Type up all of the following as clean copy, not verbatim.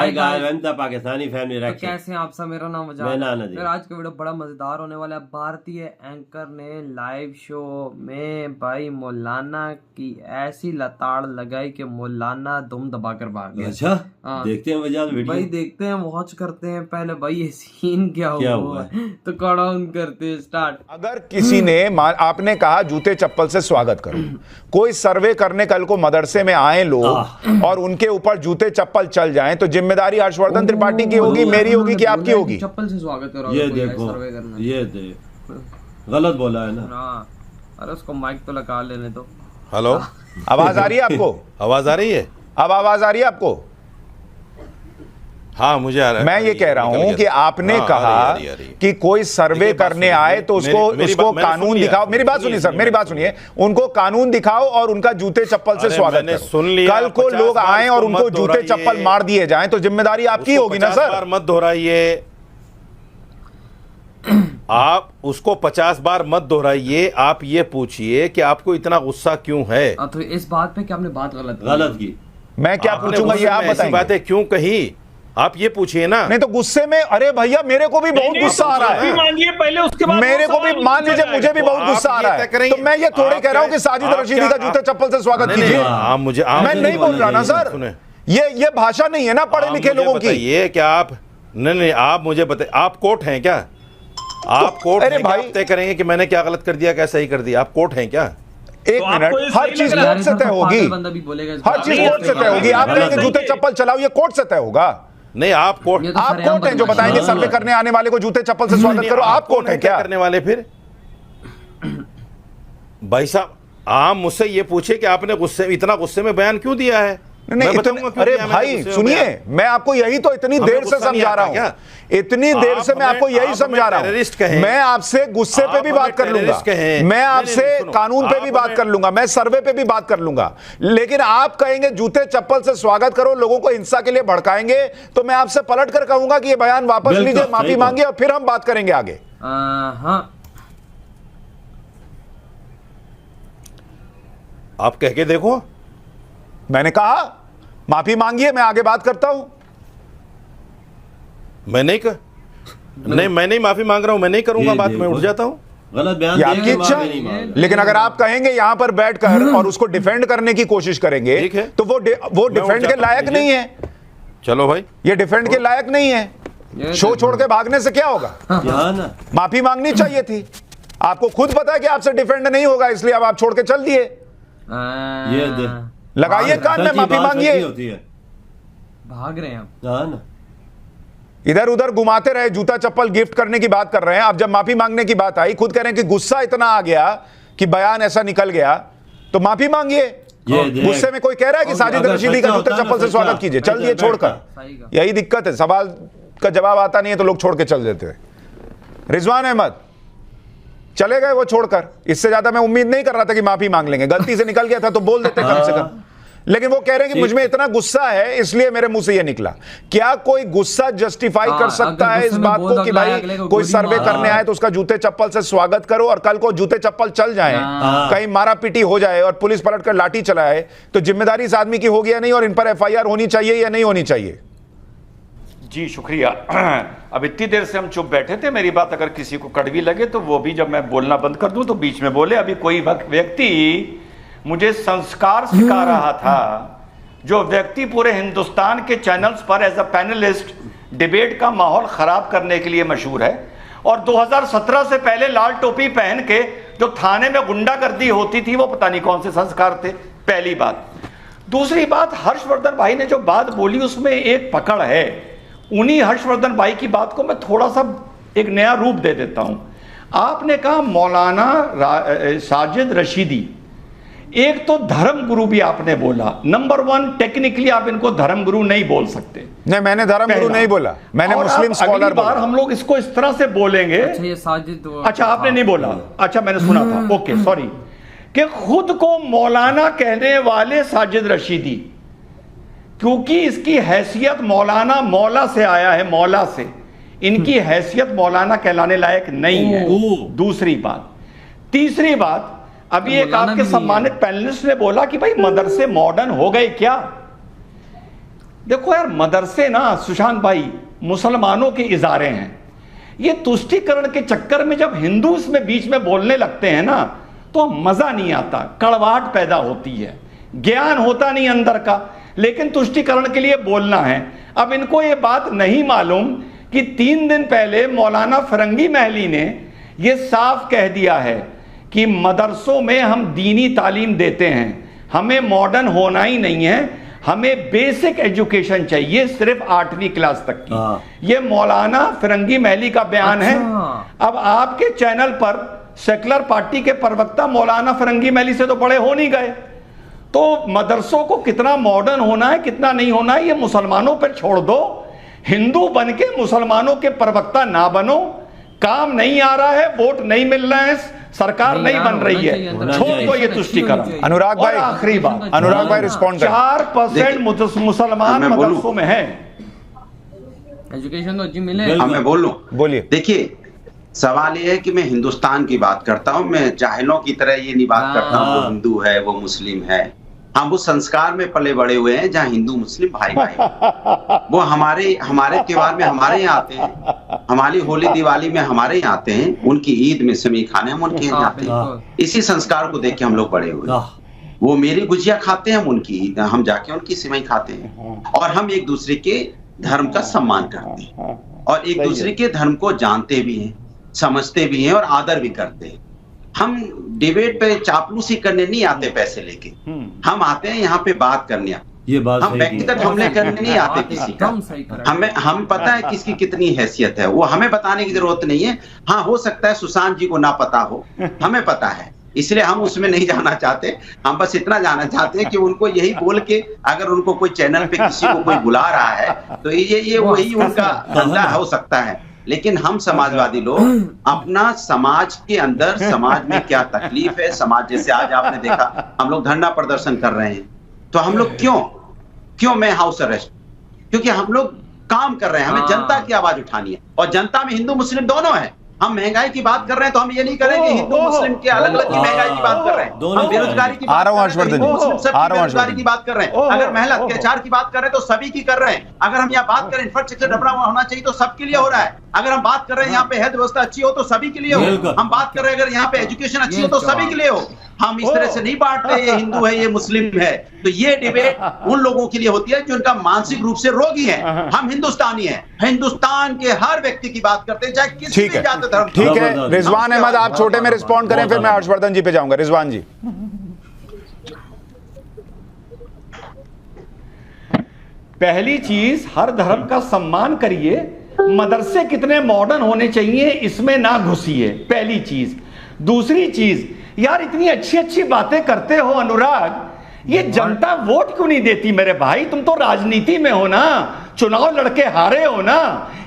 Pakistani family तो reaction. कैसे हैं आप सब? मेरा नाम मैं नाना जी। फिर आज का वीडियो बड़ा मजेदार होने वाला है। भारतीय एंकर ने लाइव शो में भाई मौलाना की ऐसी लताड़ लगाई कि मौलाना दुम दबाकर भाग गया। अच्छा, हाँ। देखते हैं वजह वीडियो। भाई देखते हैं, वॉच करते हैं पहले भाई ये सीन क्या हुआ है। तो काउंटडाउन करते हैं, स्टार्ट। अगर किसी ने आपने कहा जूते चप्पल से स्वागत करो, कोई सर्वे करने कल को मदरसे में आए लोग और उनके ऊपर जूते चप्पल चल जाएं तो जिम्मेदारी हर्षवर्धन त्रिपाठी की होगी, मेरी होगी कि आपकी होगी? चप्पल से स्वागत करो। ये देखो, ये गलत बोला है ना। हाँ, अरे उसको माइक तो लगा लेने दो। हेलो, आवाज आ रही है आपको? आवाज आ रही है? अब आवाज आ रही है आपको? हाँ, मुझे आ रहा है। मैं ये कह रहा हूं कि आपने कहा आ रही है। कि कोई सर्वे करने आए तो उसको कानून दिखाओ। मेरी बात सुनिए सर, मेरी बात सुनिए। उनको कानून दिखाओ और उनका जूते चप्पल से स्वागत करो। सुन लिया। कल को लोग आए और उनको जूते चप्पल मार दिए जाएं तो जिम्मेदारी आपकी होगी ना सर? मत दोहराइए, आप उसको 50 बार मत दोहराइए। आप ये पूछिए कि आपको इतना गुस्सा क्यों है। तो इस बात पे कि आपने बात गलत की। मैं क्या पूछूंगा ये आप बताइए। बातें क्यों कही आप ये पूछिए ना। नहीं तो गुस्से में, अरे भैया मेरे को भी बहुत गुस्सा आ रहा है। मांगिए पहले, उसके बाद मेरे को भी, मान लीजिए मुझे भी बहुत गुस्सा आ रहा है, तो मैं ये थोड़े कह रहा हूं कि साजिद रशीदी का जूते चप्पल से स्वागत कीजिए। मैं नहीं बोल रहा ना सर, ये भाषा नहीं है ना पढ़े लिखे लोगों की। ये क्या आप नहीं, आप मुझे बताइए, आप कोर्ट हैं क्या? आप कोर्ट हैं क्या? तय करेंगे कि मैंने क्या गलत कर दिया, क्या सही कर दिया? आप कोर्ट हैं क्या? एक मिनट, हर चीज कोर्ट से तय होगी, हर चीज कोर्ट से तय होगी। आप कहेंगे जूते चप्पल चलाओ, ये कोर्ट से तय होगा। नहीं, आप कोर्ट हैं जो बताएंगे सर्वे करने आने वाले को जूते चप्पल से स्वागत करो। आप कोर्ट हैं क्या करने वाले? फिर भाई साहब, आप मुझसे ये पूछे कि आपने इतना गुस्से में बयान क्यों दिया है? नहीं, अरे भाई सुनिए, मैं आपको यही तो इतनी देर से समझा रहा हूं, इतनी देर से मैं आपको यही समझा रहा हूं। मैं आपसे गुस्से पे भी बात कर लूंगा, मैं आपसे कानून पे भी बात कर लूंगा, मैं सर्वे पे भी बात कर लूंगा, लेकिन आप कहेंगे जूते चप्पल से स्वागत करो, लोगों को हिंसा के लिए भड़काएंगे, तो मैं आपसे पलट कर कहूंगा कि ये बयान वापस लीजिए, माफी मांगिए और फिर हम बात करेंगे आगे। हाँ, आप कह के देखो। मैंने कहा माफी मांगिए, मैं आगे बात करता हूं। मैं नहीं माफी मांग रहा हूं, मैं नहीं करूंगा बात, मैं उठ जाता हूं। गलत बयान आपकी इच्छा, लेकिन अगर आप कहेंगे यहां पर बैठकर और उसको डिफेंड करने की कोशिश करेंगे तो वो डिफेंड के लायक नहीं है। चलो भाई, ये डिफेंड के लायक नहीं है। शो छोड़ के भागने से क्या होगा? माफी मांगनी चाहिए थी। आपको खुद पता है कि आपसे डिफेंड नहीं होगा, इसलिए अब आप छोड़ के चल दिए। ये लगाइए कान में, माफी मांगिए। भाग रहे हैं ना, इधर उधर घुमाते रहे, जूता चप्पल गिफ्ट करने की बात कर रहे हैं। अब जब माफी मांगने की बात आई, खुद कह रहे हैं कि गुस्सा इतना आ गया कि बयान ऐसा निकल गया, तो माफी मांगिए। गुस्से में कोई कह रहा है कि साजिद रशीदी का जूता चप्पल से स्वागत कीजिए, चल दिए छोड़कर। यही दिक्कत है, सवाल का जवाब आता नहीं है तो लोग छोड़ के चल देते हैं। रिजवान अहमद चले गए वो छोड़कर। इससे ज्यादा मैं उम्मीद नहीं कर रहा था कि माफी मांग लेंगे, गलती से निकल गया था तो बोल देते कम से कम, लेकिन वो कह रहे हैं कि मुझ में इतना गुस्सा है इसलिए मेरे मुंह से ये निकला। क्या कोई गुस्सा जस्टिफाई कर सकता है इस बात को कि भाई कोई सर्वे करने आए तो उसका जूते चप्पल से स्वागत करो, और कल को जूते चप्पल चल जाए, कहीं मारा पीटी हो जाए और पुलिस पलट कर लाठी चलाए, तो जिम्मेदारी इस आदमी की होगी या नहीं, और इन पर FIR होनी चाहिए या नहीं होनी चाहिए? जी शुक्रिया। अब इतनी देर से हम चुप बैठे थे, मेरी बात अगर किसी को कड़वी लगे तो वो भी जब मैं बोलना बंद कर दूं तो बीच में बोले। अभी कोई व्यक्ति मुझे संस्कार सिखा रहा था, जो व्यक्ति पूरे हिंदुस्तान के चैनल्स पर एज अ पैनलिस्ट डिबेट का माहौल खराब करने के लिए मशहूर है, और 2017 से पहले लाल टोपी पहन के जो थाने में गुंडागर्दी होती थी वो पता नहीं कौन से संस्कार थे। पहली बात। दूसरी बात, हर्षवर्धन भाई ने जो बात बोली उसमें एक पकड़ है। उन्हीं हर्षवर्धन भाई की बात को मैं थोड़ा सा एक नया रूप दे देता हूं। आपने कहा मौलाना साजिद रशीदी, एक तो धर्म गुरु भी आपने बोला। नंबर 1, टेक्निकली आप इनको धर्म गुरु नहीं बोल सकते। नहीं, मैंने धर्म गुरु नहीं बोला, मैंने मुस्लिम स्कॉलर बोला। हम लोग इसको इस तरह से बोलेंगे। अच्छा, ये साजिद, अच्छा आपने नहीं बोला, अच्छा मैंने सुना था, ओके सॉरी, कि खुद को मौलाना कहने वाले साजिद रशीदी, क्योंकि इसकी हैसियत मौलाना, मौला से आया है, मौला से, इनकी हैसियत मौलाना कहलाने लायक नहीं है। दूसरी बात। तीसरी बात, अभी एक आपके सम्मानित पैनलिस्ट ने बोला कि भाई मदरसे मॉडर्न हो गए क्या? देखो यार, मदरसे ना सुशांत भाई मुसलमानों के इजारे हैं। ये तुष्टीकरण के चक्कर में जब हिंदू इसमें बीच में बोलने लगते हैं ना, तो मजा नहीं आता, कड़वाहट पैदा होती है, ज्ञान होता नहीं अंदर का, लेकिन तुष्टीकरण के लिए बोलना है। अब इनको ये बात नहीं मालूम कि 3 दिन पहले मौलाना फिरंगी महली ने ये साफ कह दिया है कि मदरसों में हम दीनी तालीम देते हैं, हमें मॉडर्न होना ही नहीं है, हमें बेसिक एजुकेशन चाहिए, सिर्फ 8वीं क्लास तक की। ये मौलाना फिरंगी महली का बयान है। अब आपके चैनल पर सेकुलर पार्टी के प्रवक्ता मौलाना फिरंगी महली से तो बड़े हो नहीं गए, तो मदरसों को कितना मॉडर्न होना है कितना नहीं होना है ये मुसलमानों पर छोड़ दो। हिंदू बन के मुसलमानों के प्रवक्ता ना बनो, काम नहीं आ रहा है, वोट नहीं मिल रहा है, सरकार नहीं बन रही है, छोड़ दो ये तुष्टीकरण। अनुराग भाई, आखिरी बात, अनुराग भाई रिस्पॉन्ड 4% मुसलमान मदरसों में है। एजुकेशन तो अच्छी मिले। मैं बोल लूं? बोलिए। देखिए, सवाल ये है कि मैं हिंदुस्तान की बात करता हूं, मैं जाहिलों की तरह ये नहीं बात करता हूं वो हिंदू है वो मुस्लिम है। हम उस संस्कार में पले बड़े हुए हैं जहां हिंदू मुस्लिम भाई भाई, वो हमारे त्योहार में हमारे यहाँ आते हैं, हमारी होली दिवाली में हमारे यहाँ आते हैं, उनकी ईद में सेवई खाने हम उनके यहाँ जाते हैं। इसी संस्कार को देख के हम लोग बड़े हुए हैं। वो मेरी गुजिया खाते हैं, हम उनकी हम जाके उनकी सेवई खाते हैं, और हम एक दूसरे के धर्म का सम्मान करते हैं और एक दूसरे के धर्म को जानते भी हैं, समझते भी हैं और आदर भी करते हैं। हम डिबेट पे चापलूसी करने नहीं आते पैसे लेके, हम आते हैं यहाँ पे बात करने। ये बात हम व्यक्तिगत हमले करने नहीं आते किसी का। हम पता है किसकी कितनी हैसियत है, वो हमें बताने की जरूरत नहीं है। हाँ, हो सकता है सुशांत जी को ना पता हो, हमें पता है, इसलिए हम उसमें नहीं जाना चाहते। हम बस इतना जानना चाहते हैं कि उनको यही बोल के अगर उनको कोई चैनल पे किसी को कोई बुला रहा है तो ये वही उनका धंधा हो सकता है। लेकिन हम समाजवादी लोग अपना समाज के अंदर, समाज में क्या तकलीफ है, समाज जैसे आज आपने देखा हम लोग धरना प्रदर्शन कर रहे हैं, तो हम लोग क्यों मैं हाउस अरेस्ट, क्योंकि हम लोग काम कर रहे हैं, हमें जनता की आवाज उठानी है, और जनता में हिंदू मुस्लिम दोनों है। हम महंगाई की बात कर रहे हैं तो हम ये नहीं करें कि हिंदू मुस्लिम के अलग अलग की महंगाई की बात कर रहे हैं, हम बेरोजगारी की बात कर रहे हैं, हिंदू मुस्लिम सब की बेरोजगारी की बात कर रहे हैं। अगर महिला अत्याचार की बात कर रहे हैं तो सभी की कर रहे हैं। अगर हम यहाँ बात करें इंफ्रास्ट्रक्चर डेवलपमेंट होना चाहिए तो सबके लिए हो रहा है। अगर हम बात कर रहे हैं यहाँ पे हेल्थ व्यवस्था अच्छी हो तो सभी के लिए हो। हम बात कर रहे हैं अगर यहाँ पे एजुकेशन अच्छी हो तो सभी के लिए हो। हम इस तरह से नहीं बांटते ये हिंदू है ये मुस्लिम है। तो ये डिबेट उन लोगों के लिए होती है जो उनका मानसिक रूप से रोगी है। हम हिंदुस्तानी हैं, हिंदुस्तान के हर व्यक्ति की बात करते हैं, चाहे किसी भी जाति धर्म। ठीक है, रिजवान अहमद आप छोटे में रिस्पॉन्ड करें, फिर मैं हर्षवर्धन जी पे जाऊंगा। रिजवान जी। पहली चीज, हर धर्म का सम्मान करिए, मदरसे कितने मॉडर्न होने चाहिए इसमें ना घुसिए, पहली चीज। दूसरी चीज, यार इतनी अच्छी अच्छी बातें करते हो अनुराग, ये जनता वोट क्यों नहीं देती मेरे भाई? तुम तो राजनीति में हो ना, चुनाव लड़के हारे हो ना।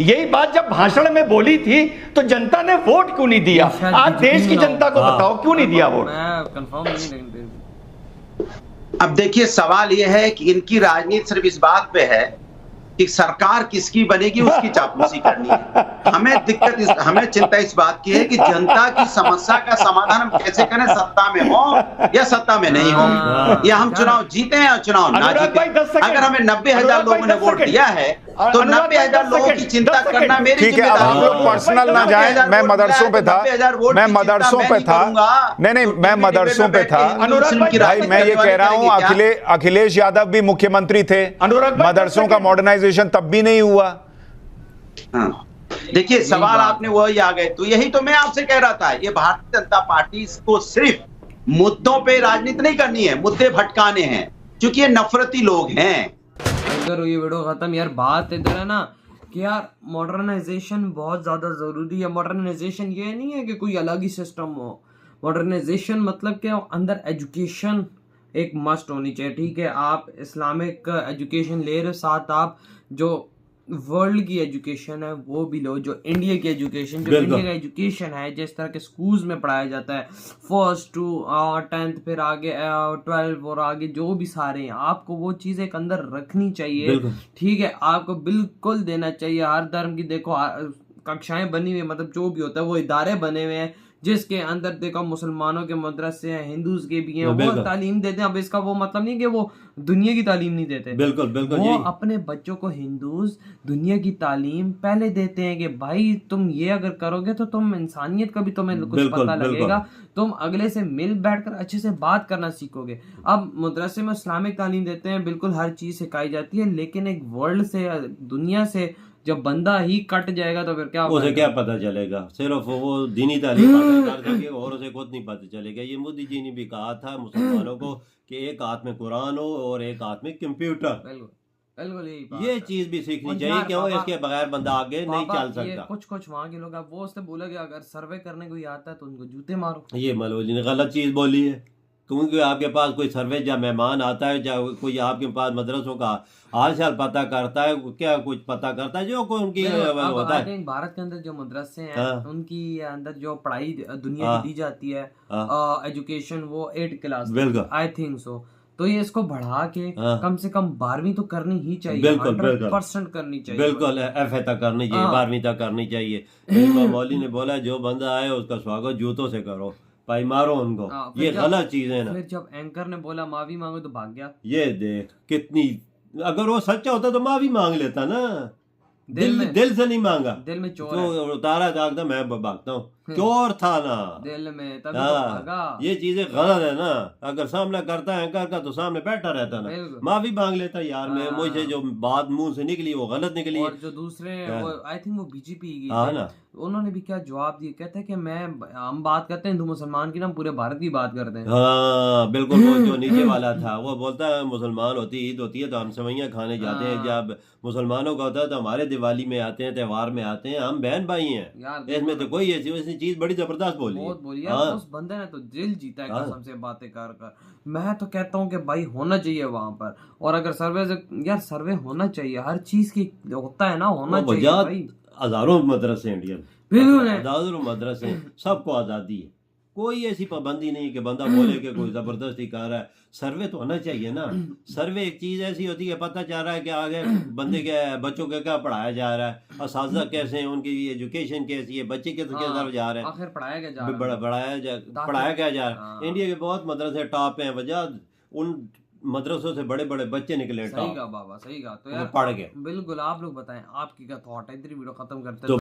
यही बात जब भाषण में बोली थी तो जनता ने वोट क्यों नहीं दिया? आज देश की जनता को बताओ क्यों नहीं दिया वोट? अब देखिए, सवाल यह है कि इनकी राजनीति सिर्फ इस बात पे है कि सरकार किसकी बनेगी उसकी चापलूसी करनी है। हमें चिंता इस बात की है कि जनता की समस्या का समाधान हम कैसे करें, सत्ता में हो या सत्ता में नहीं हो, या हम चुनाव जीते या चुनाव ना जीते। अगर हमें 90,000 लोगों ने वोट दिया है तो 90,000 लोगों की चिंता करना मेरी ठीक है। अब हम लोग पर्सनल ना जाए, मैं मदरसों पे था, मैं मदरसों पे था, नहीं मैं मदरसों पे था भाई। मैं ये कह रहा हूं अखिलेश यादव भी मुख्यमंत्री थे, मदरसों का मॉडर्नाइजेशन तब भी नहीं हुआ। देखिए, सवाल आपने वही आ गए, तो यही तो मैं आपसे कह रहा था, ये भारतीय जनता पार्टी को सिर्फ मुद्दों पे राजनीति नहीं करनी है, मुद्दे भटकाने हैं, क्योंकि ये नफरती लोग हैं। अगर ये वीडियो खत्म, यार बात इधर है ना कि यार मॉडर्नाइजेशन बहुत ज्यादा जरूरी है। मॉडर्नाइजेशन ये नहीं है कि कोई अलग ही सिस्टम हो, मॉडर्नाइजेशन मतलब कि अंदर एजुकेशन एक मस्ट होनी चाहिए। ठीक है, आप इस्लामिक एजुकेशन ले रहे हो, साथ आप जो वर्ल्ड की एजुकेशन है वो भी लो, जो इंडिया की एजुकेशन, जो इंडिया का एजुकेशन है जिस तरह के स्कूल्स में पढ़ाया जाता है 1st to 10th, फिर आगे 12 और आगे जो भी सारे हैं, आपको वो चीज़ एक अंदर रखनी चाहिए। ठीक है, आपको बिल्कुल देना चाहिए। हर धर्म की देखो कक्षाएं बनी हुई है, मतलब जो भी होता है वो इदारे बने हुए हैं जिसके अंदर देखो मुसलमानों के मदरसे हैं, हिंदूज के भी हैं, वो बिल्कुल। तालीम देते हैं। अब इसका वो मतलब नहीं कि वो दुनिया की तालीम नहीं देते, बिल्कुल बिल्कुल वो यही। अपने बच्चों को हिंदूज दुनिया की तालीम पहले देते हैं कि भाई तुम ये अगर करोगे तो तुम इंसानियत का भी तुम्हें कुछ बिल्कुल, पता बिल्कुल। लगेगा, तुम अगले से मिल बैठकर अच्छे से बात करना सीखोगे। अब मदरसे में इस्लामिक तालीम देते हैं, बिल्कुल हर चीज सिखाई जाती है, लेकिन एक वर्ल्ड से, दुनिया से जब बंदा ही कट जाएगा तो फिर क्या उसे फायदा? क्या पता चलेगा? सिर्फ वो दीनी तालीम हासिल कर सकेगा और उसे खुद नहीं पता चलेगा। ये मोदी जी ने भी कहा था मुसलमानों को कि एक हाथ में कुरान हो और एक हाथ में कंप्यूटर। बिल्कुल बिल्कुल यही बात ये है। चीज भी सीखनी और चाहिए, यार क्यों बाबा- इसके बगैर बंदा आगे नहीं बाबा, चल ये सकता। कुछ कुछ वहाँ के लोग, अब वो उससे बोला कि अगर सर्वे करने कोई आता है तो उनको जूते मारो। ये मलूजी ने गलत चीज बोली है, क्योंकि आपके पास कोई सर्वे जब मेहमान आता है, जब कोई आपके पास मदरसों का हाल चाल पता करता है, क्या कुछ पता करता है जो कोई उनकी अब होता I है। think भारत के अंदर जो मदरसे हैं हाँ। उनकी अंदर जो पढ़ाई दुनिया हाँ। की दी जाती है, हाँ। एजुकेशन, वो 8 क्लास, बिल्कुल। I think so. तो ये इसको बढ़ा के हाँ। कम से कम 12वीं तो करनी ही चाहिए, बिल्कुल, बिल्कुल। 100% करनी चाहिए। बिल्कुल FA तक करनी चाहिए, हाँ। 12वीं तक करनी चाहिए। इमाम मौली ने बोला जो बंदा आए उसका स्वागत जूतों से करो, भाई मारो उनको। हाँ, फिर ये जब- गलत चीज है ना। फिर जब एंकर ने बोला माफी मांगो तो भाग गया। ये देख कितनी, अगर वो सच्चा होता तो माफी मांग लेता ना, दिल से नहीं मांगा। दिल में चोर है, तो उतारा जागता मैं भागता हूँ, चोर था ना। दिल में तभी तो हाँ, भागा। ये चीजें गलत है ना। अगर सामने करता है एंकर का तो सामने बैठा रहता ना, बिल्कुल। माफी मांग लेता यार, मैं हाँ। मुझे जो बात मुंह से निकली वो गलत निकली। और जो दूसरे हाँ। वो आई थिंक वो बीजेपी की हाँ थे, ना। उन्होंने भी क्या जवाब दिया, कहते हैं कि हम बात करते हैं हिंदू मुसलमान की ना, हम पूरे भारत की बात करते हैं। हाँ बिल्कुल, वो जो नीचे वाला था वो बोलता है मुसलमान होती ईद होती है तो हम सेवइयाँ खाने जाते हैं, हाँ। जब मुसलमानों का होता है तो हमारे दिवाली में आते हैं, त्योहार में आते हैं, हम बहन भाई हैं। यार इसमें तो कोई ऐसी वैसी चीज बड़ी जबरदस्त बोली है। बहुत बोली यार, हाँ। उस बंदे ने तो दिल जीता है हाँ। कसम से बातें कर कर। मैं तो कहता हूँ कि भाई होना चाहिए वहां पर, और अगर सर्वे यार सर्वे होना चाहिए, हर चीज की होता है ना, होना वो चाहिए वजह भाई। हजारों मदरसे इंडिया में, बिल्कुल है। हजारों मदरसे, सबको आजादी है, कोई ऐसी पाबंदी नहीं कि बंदा बोले कि कोई जबरदस्ती कर रहा है। सर्वे तो होना चाहिए ना। सर्वे एक चीज ऐसी होती है पता चल रहा है कि आगे बंदे के बच्चों के क्या पढ़ाया जा रहा है, असातिज़ा कैसे हैं, उनकी एजुकेशन कैसी है, बच्चे किस तरफ जा रहे हैं, आखिर पढ़ाया क्या जा रहा है? पढ़ाया क्या जा रहा हाँ। है। इंडिया के बहुत मदरसे टॉप हैं, वजह उन मदरसों से बड़े बड़े बच्चे निकले सही टॉप, कहा बाबा, सही कहा। तो वो यार पढ़ गए। बिल्कुल, आप लोग बताएं आपकी क्या थॉट है। इधर वीडियो खत्म करते हैं। तो